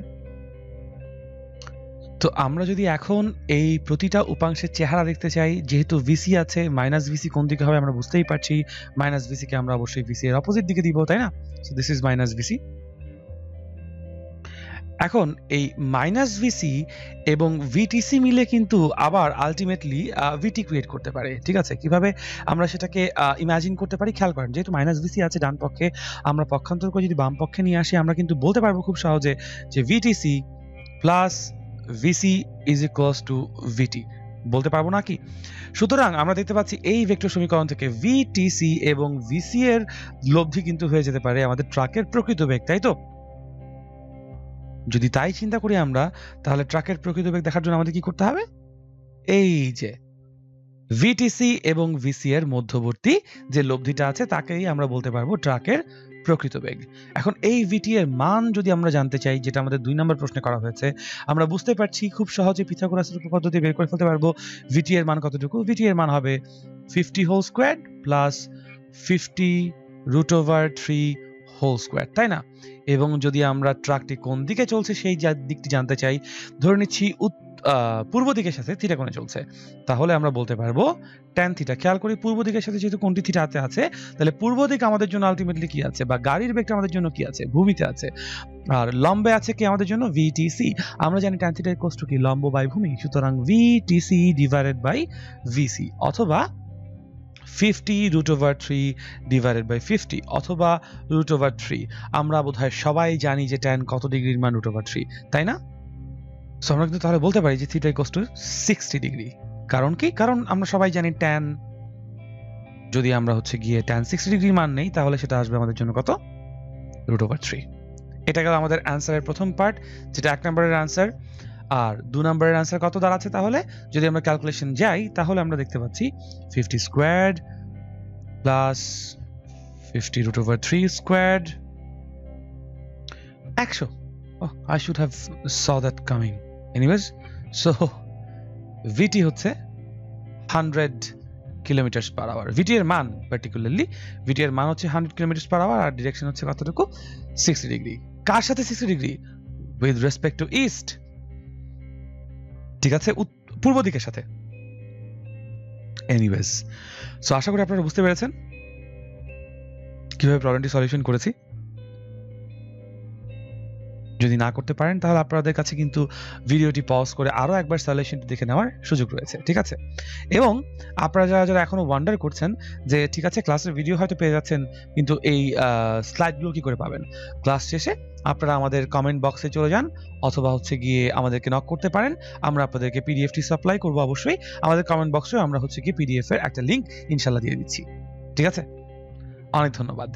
তো আমরা যদি এখন এই প্রতিটা উপাংশের চেহারা দেখতে চাই, যেহেতু ভিসি আছে, মাইনাস ভিসি কোন দিকে হবে আমরা বুঝতেই পারছি। মাইনাস ভিসি কে আমরা অবশ্যই ভিসি এর অপোজিট দিকে দিব, তাই না? So this is minus VC. এখন এই মাইনাস ভিসি এবং ভিটিসি মিলে কিন্তু আবার আলটিমেটলি ভিটি ক্রিয়েট করতে পারে। ঠিক আছে, কিভাবে আমরা সেটাকে ইমাজিন করতে পারি খেয়াল করেন। যেহেতু মাইনাস ভিসি আছে ডান পক্ষে, আমরা পক্ষান্তর করে যদি বাম পক্ষে নিয়ে আসি, আমরা কিন্তু বলতে পারবো খুব সহজে যে VTC plus VC is equals to VT, বলতে পারবো না কি? সুতরাং আমরা দেখতে পাচ্ছি এই ভেক্টর সমীকরণ থেকে ভিটিসি এবং ভিসি এর লব্ধি কিন্তু হয়ে যেতে পারে আমাদের ট্রাকের প্রকৃত বেগ, তাই তো? যদি তাই চিন্তা করি আমরা, তাহলে ট্রাকের প্রকৃত বেগ দেখার জন্য আমাদের কি করতে হবে? এই যে ভিটিসি এবং ভিসি এর মধ্যবর্তী যে লব্ধিটা আছে তাকেই আমরা বলতে পারবো ট্রাকের প্রকৃত বেগ। এখন এই ভিটি এর মান যদি আমরা জানতে চাই, যেটা আমাদের 2 নম্বর প্রশ্নে করা হয়েছে, আমরা বুঝতে পারছি খুব সহজে পিথাগোরাসের উপপাদ্য বের করে ফেলতে পারবো ভিটি এর মান কতটুকু। ভিটি এর মান হবে 50 whole square plus 50√3 whole square, তাই না? এবং যদি আমরা ট্রাকটি কোন দিকে চলছে সেই দিকটি জানতে চাই, ধরে নিচ্ছি পূর্ব দিকের সাথে থিটা কোণে চলছে, তাহলে আমরা বলতে পারবো ট্যান থিটা। খেয়াল করি পূর্ব দিকের সাথে যেহেতু কোণটি থিটাতে আছে, তাহলে পূর্ব দিক আমাদের জন্য আলটিমেটলি কি আছে, বা গাড়ির বেগটা আমাদের জন্য কি আছে? ভূমিতে আছে। আর লম্বে আছে কি আমাদের জন্য? ভিটিসি। আমরা জানি ট্যান থিটা ইকুয়ালস টু কি? লম্ব বাই ভূমি। সুতরাং ভিটিসি ডিভাইডেড বাই ভিসি, অথবা 50√3 ডিভাইডেড বাই 50, অথবা √3। আমরা বোধহয় সবাই জানি যে ট্যান কত ডিগ্রির মান √3, তাই না? সো আমরা কিন্তু তাহলে বলতে পারি যে থিটা ইকুয়ালস টু 60 ডিগ্রি। কারণ কি? কারণ আমরা সবাই জানি ট্যান, যদি আমরা হচ্ছে গিয়ে ট্যান 60 ডিগ্রি মান নেই, তাহলে সেটা আসবে আমাদের জন্য কত? √3। এটা গেল আমাদের অ্যান্সারের প্রথম পার্ট, যেটা 1 নম্বরের অ্যান্সার। আর 2 নম্বরের অ্যান্সার কত দাঁড়াচ্ছে তাহলে? যদি আমরা ক্যালকুলেশন যাই, তাহলে আমরা দেখতে পাচ্ছি 50 squared plus 50 root over 3 squared 100 oh I should have saw that coming anyways so vt হচ্ছে 100 কিলোমিটার পার আওয়ার vt এর মান পার্টিকুলারলি vt এর মান হচ্ছে 100 কিলোমিটার পার আওয়ার আর ডিরেকশন হচ্ছে কতটুকু 60 ডিগ্রি কার সাথে 60 degree with respect two east ঠিক আছে পূর্ব দিকের সাথে এনিওয়েজ সো আশা করি আপনারা বুঝতে পেরেছেন কিভাবে প্রবলেমটি সলিউশন করেছি যদি না করতে পারেন তাহলে আপনাদের কাছে কিন্তু ভিডিওটি পজ করে আরো একবার সলিউশনটি দেখে নেওয়ার সুযোগ রয়েছে ঠিক আছে এবং আপনারা যারা এখনো ওয়ান্ডার করছেন যে ঠিক আছে ক্লাসের ভিডিও হয়তো পেয়ে যাচ্ছেন কিন্তু এই স্লাইডগুলো কি করে পাবেন ক্লাস শেষে আপনারা আমাদের কমেন্ট বক্সে চলে যান অথবা হচ্ছে গিয়ে আমাদেরকে নক করতে পারেন আমরা আপনাদেরকে পিডিএফটি সাপ্লাই করব অবশ্যই আমাদের কমেন্ট বক্সে আমরা হচ্ছে কি পিডিএফ এর একটা লিংক ইনশাআল্লাহ দিয়ে দিচ্ছি ঠিক আছে অনেক ধন্যবাদ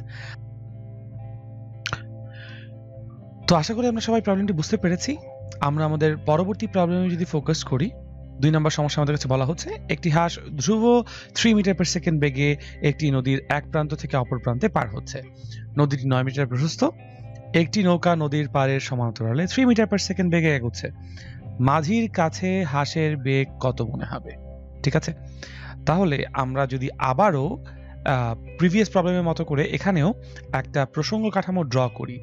তো আশা করি আমরা সবাই প্রবলেমটি বুঝতে পেরেছি আমরা আমাদের পরবর্তী প্রবলেমে যদি ফোকাস করি 2 নম্বর সমস্যা আমাদের কাছে বলা হচ্ছে একটি হাঁস ধ্রুব 3 মিটার পার সেকেন্ড বেগে একটি নদীর এক প্রান্ত থেকে অপর প্রান্তে পার হচ্ছে নদীটি 9 মিটার প্রশস্ত একটি নৌকা নদীর পাড়ের সমান্তরালে 3 মিটার পার সেকেন্ড বেগে এগোচ্ছে মাঝির কাছে হাঁসের বেগ কত মনে হবে ঠিক আছে তাহলে আমরা যদি আবারও প্রিভিয়াস প্রবলেমের মতো করে এখানেও একটা প্রসঙ্গ কাঠামো ড্র করি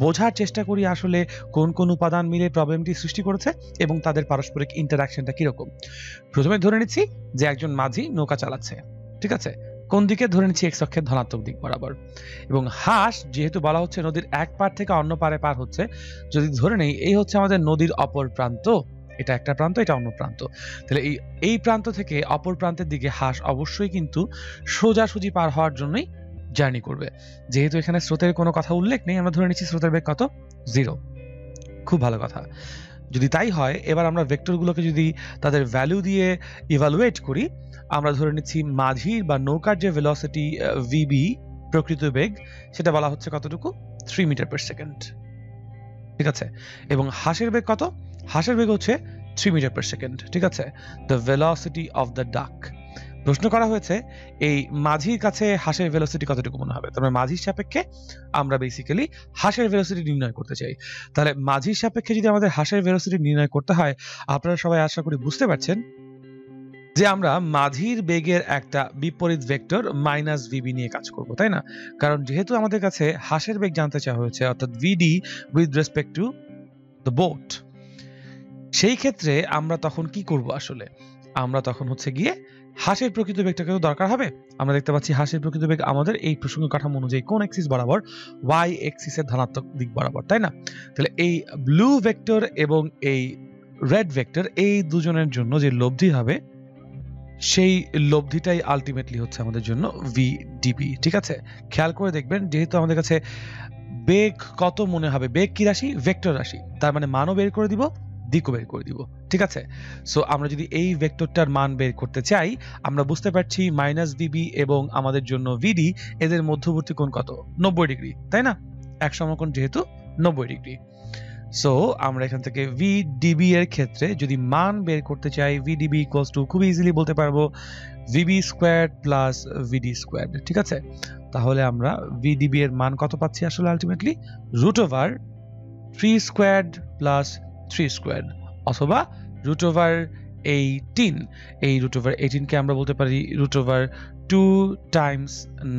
বোঝার চেষ্টা করি আসলে কোন কোন উপাদান মিলে প্রবলেমটি সৃষ্টি করেছে এবং তাদের পারস্পরিক ইন্টারঅ্যাকশনটা কিরকম প্রথমে ধরে নিচ্ছি যে একজন মাঝি নৌকা চালাচ্ছে ঠিক আছে কোন দিকে ধরে নিচ্ছি এক্স অক্ষের ধনাত্মক দিক বরাবর এবং হাঁস যেহেতু বলা হচ্ছে নদীর এক পার থেকে অন্য পারে পার হচ্ছে যদি ধরে নেই এই হচ্ছে আমাদের নদীর অপর প্রান্ত এটা একটা প্রান্ত এটা অন্য প্রান্ত তাহলে এই প্রান্ত থেকে অপর প্রান্তের দিকে হাঁস অবশ্যই কিন্তু সোজাসুজি পার হওয়ার জন্যই জার্নি করবে যেহেতু এখানে স্রোতের কোনো কথা উল্লেখ নেই আমরা ধরে নিচ্ছি স্রোতের বেগ কত 0 খুব ভালো কথা যদি তাই হয় এবার আমরা ভেক্টরগুলোকে যদি তাদের ভ্যালু দিয়ে ইভালুয়েট করি আমরা ধরে নিচ্ছি মাঝির বা নৌকার যে ভেলোসিটি ভিবি প্রকৃত বেগ সেটা বলা হচ্ছে কতটুকু 3 মিটার পার সেকেন্ড ঠিক আছে এবং হাঁসের বেগ কত হাঁসের বেগ হচ্ছে 3 মিটার পার সেকেন্ড ঠিক আছে দ্য ভেলোসিটি অফ দ্য ডাক প্রশ্ন করা হয়েছে এই মাঝির কাছে হাঁসের ভেলোসিটি কতটুকু মনে হবে তবে মাঝির সাপেক্ষে আমরা বেসিক্যালি হাঁসের ভেলোসিটি নির্ণয় করতে চাই তাহলে মাঝির সাপেক্ষে যদি আমাদের হাঁসের ভেলোসিটি নির্ণয় করতে হয় আপনারা সবাই আশা করি বুঝতে পারছেন যে আমরা মাঝির বেগের একটা বিপরীত ভেক্টর মাইনাস ভিবি নিয়ে কাজ করব তাই না কারণ যেহেতু আমাদের কাছে হাঁসের বেগ জানতে চাওয়া হয়েছে অর্থাৎ VD with respect to the boat সেই ক্ষেত্রে আমরা তখন কি করব আসলে আমরা তখন হচ্ছে গিয়ে হাঁসের প্রকৃত বেগটাকে তো দরকার হবে আমরা দেখতে পাচ্ছি হাঁসের প্রকৃত বেগ আমাদের এই প্রসঙ্গ কাঠামো অনুযায়ী কোন এক্সিস বরাবর ওয়াই এক্সিসের ধনাত্মক দিক বরাবর তাই না তাহলে এই ব্লু ভেক্টর এবং এই রেড ভেক্টর এই দুজনের জন্য যে লব্ধি হবে সেই লব্ধিটাই আলটিমেটলি হচ্ছে আমাদের জন্য ভিডিবি ঠিক আছে খেয়াল করে দেখবেন যেহেতু আমাদের কাছে বেগ কত মনে হবে বেগ কি রাশি ভেক্টর রাশি তার মানে মানও বের করে দিব দিকও বের করে দিব ঠিক আছে সো আমরা যদি এই ভেক্টরটার মান বের করতে চাই আমরা বুঝতে পারছি মাইনাস ভিবি এবং আমাদের জন্য ভিডি এদের মধ্যবর্তী কোণ কত 90 ডিগ্রি তাই না এক সমকোণ যেহেতু 90 ডিগ্রি সো আমরা এখান থেকে ভিডিবি এর ক্ষেত্রে যদি মান বের করতে চাই ভিডিবি ইকুয়ালস টু খুব ইজিলি বলতে পারবো ভিবি স্কোয়ার্ড প্লাস ভিডি স্কোয়ার্ড ঠিক আছে তাহলে আমরা ভিডিবি এর মান কত পাচ্ছি আসলে ultimately root over 3 squared plus 3 squared অথবা রুট ওভার 18 এই রুট ওভার 18 কে আমরা বলতে পারি রুট ওভার 2 টাইমস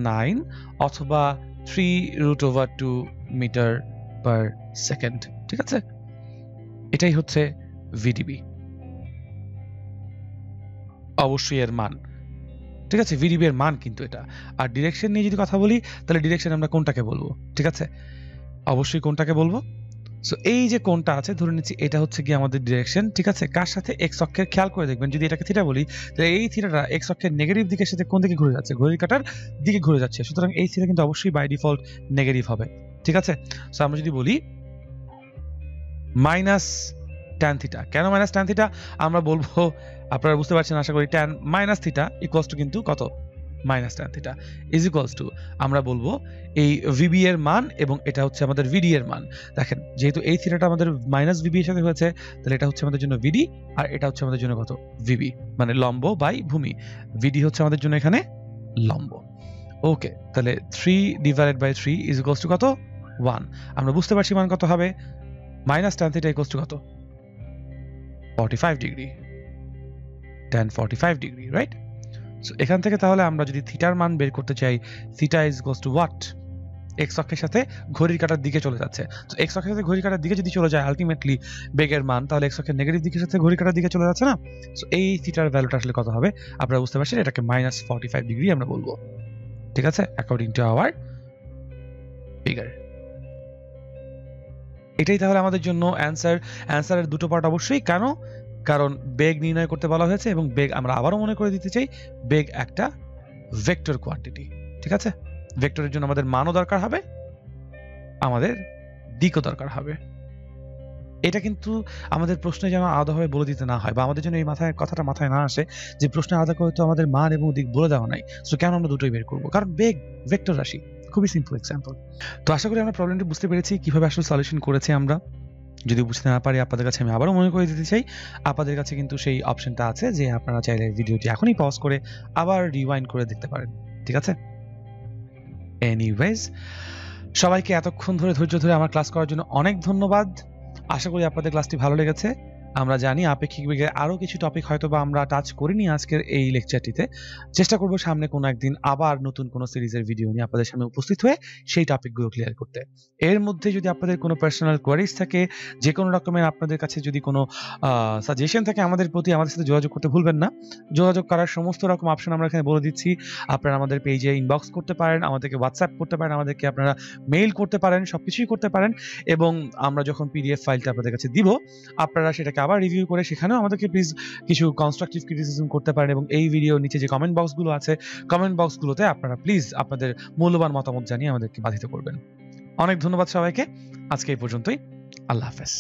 9 অথবা 3 root over 2 metre per second ঠিক আছে এটাই হচ্ছে ভিডিবি অবশ্যই এর মান ঠিক আছে ভিডিবি এর মান কিন্তু এটা আর ডিরেকশন নিয়ে যদি কথা বলি তাহলে ডিরেকশন আমরা কোনটাকে বলবো ঠিক আছে অবশ্যই কোনটাকে বলবো সো এই যে কোনটা আছে ধরে নিচ্ছি এটা হচ্ছে কি আমাদের ডিরেকশন ঠিক আছে কার সাথে এক্স অক্ষের খেয়াল করে দেখবেন যদি এটাকে থিটা বলি তাহলে এই থিটাটা এক্স অক্ষের নেগেটিভ দিকের সাথে কোন দিকে ঘুরে যাচ্ছে ঘড়ির কাঁটার দিকে ঘুরে যাচ্ছে সুতরাং এই থিটা কিন্তু অবশ্যই বাই ডিফল্ট নেগেটিভ হবে ঠিক আছে সো আমরা যদি বলি মাইনাস ট্যান থিটা কেন মাইনাস ট্যান থিটা আমরা বলবো আপনারা বুঝতে পারছেন আশা করি tan minus theta equals two কিন্তু কত minus tan theta is equals two আমরা বলবো এই ভিবি এর মান এবং এটা হচ্ছে আমাদের ভিডি এর মান দেখেন যেহেতু এই থিটাটা আমাদের মাইনাস ভিবি এর সাথে হয়েছে তাহলে এটা হচ্ছে আমাদের জন্য ভিডি আর এটা হচ্ছে আমাদের জন্য কত ভিবি মানে লম্ব বাই ভূমি ভিডি হচ্ছে আমাদের জন্য এখানে লম্ব ওকে, তাহলে 3 divided by 3 is equals to কত? 1। আমরা বুঝতে পারছি মান কত হবে? Minus tan theta equals to কত? 45 degree. tan 45 degree, right? So এখান থেকে তাহলে আমরা যদি থিটার মান বের করতে চাই, theta is equals two what? X অক্ষের সাথে ঘড়ির কাঁটার দিকে চলে যাচ্ছে। তো এক্স অক্ষের সাথে ঘড়ির কাঁটার দিকে যদি চলে যায় আলটিমেটলি বেগের মান, তাহলে এক্স অক্ষের নেগেটিভ দিকের সাথে ঘড়ির কাঁটার দিকে চলে যাচ্ছে না? সো এই থিটার ভ্যালুটা আসলে কত হবে? আপনারা বুঝতে পারছেন, এটাকে -45 ডিগ্রি আমরা বলবো। ঠিক আছে, অ্যাকর্ডিং টু আওয়ার ফিগার। এটাই তাহলে আমাদের জন্য অ্যানসার। অ্যানসারের দুটো পার্ট অবশ্যই। কেন? কারণ বেগ নির্ণয় করতে বলা হয়েছে এবং বেগ আমরা আবারও মনে করে দিতে চাই, বেগ একটা ভেক্টর কোয়ান্টিটি। ঠিক আছে, ভেক্টরের জন্য আমাদের মানও দরকার হবে, আমাদের দিকও দরকার হবে। এটা কিন্তু আমাদের প্রশ্নে যেন আলাদাভাবে বলে দিতে না হয়, বা আমাদের জন্য এই কথাটা মাথায় না আসে যে প্রশ্নে আলাদা করে তো আমাদের মান এবং দিক বলে দেওয়া নাই, সো কেন আমরা দুটোই বের করবো? কারণ বেগ ভেক্টর রাশি। খুবই সিম্পল এক্সাম্পল। তো আশা করি আমরা প্রবলেমটি বুঝতে পেরেছি, কিভাবে আসলে সলিউশন করেছি আমরা। যদি বুঝতে না পারি, আপনাদের কাছে আমি আবারও মনে করে দিতে চাই, আপনাদের কাছে কিন্তু সেই অপশনটা আছে যে আপনারা চাইলে ভিডিওটি এখনই পজ করে আবার রিওয়াইন্ড করে দেখতে পারেন। ঠিক আছে, এনিওয়েজ, সবাইকে এতক্ষণ ধরে ধৈর্য ধরে আমার ক্লাস করার জন্য অনেক ধন্যবাদ। আশা করি আপনাদের ক্লাসটি ভালো লেগেছে। আমরা জানি আপেক্ষিক বেগের আরো কিছু টপিক হয়তো বা আমরা টাচ করিনি আজকের এই লেকচারটিতে। চেষ্টা করব সামনে কোনো একদিন আবার নতুন কোনো সিরিজের ভিডিও নিয়ে আপনাদের সামনে উপস্থিত হয়ে সেই টপিকগুলো ক্লিয়ার করতে। এর মধ্যে যদি আপনাদের কোনো পার্সোনাল কোয়ারিজ থাকে, যে কোনো রকমের আপনাদের কাছে যদি কোনো সাজেশন থাকে আমাদের প্রতি, আমাদের সাথে যোগাযোগ করতে ভুলবেন না। যোগাযোগ করার সমস্ত রকম অপশন আমরা এখানে বলে দিচ্ছি। আপনারা আমাদের পেজে ইনবক্স করতে পারেন, আমাদেরকে হোয়াটসঅ্যাপ করতে পারেন, আমাদেরকে আপনারা মেইল করতে পারেন, সবকিছুই করতে পারেন। এবং আমরা যখন পিডিএফ ফাইলটা আপনাদের কাছে দিব, আপনারা সেটাকে আবার রিভিউ করে সেখানেও আমাদেরকে প্লিজ কিছু কনস্ট্রাকটিভ ক্রিটিসিজম করতে পারেন। এবং এই ভিডিওর নিচে যে কমেন্ট বক্সগুলো আছে, কমেন্ট বক্সগুলোতে আপনারা প্লিজ আপনাদের মূল্যবান মতামত জানিয়ে আমাদেরকে বাধিত করবেন। অনেক ধন্যবাদ সবাইকে। আজকে এই পর্যন্তই। আল্লাহ হাফেজ।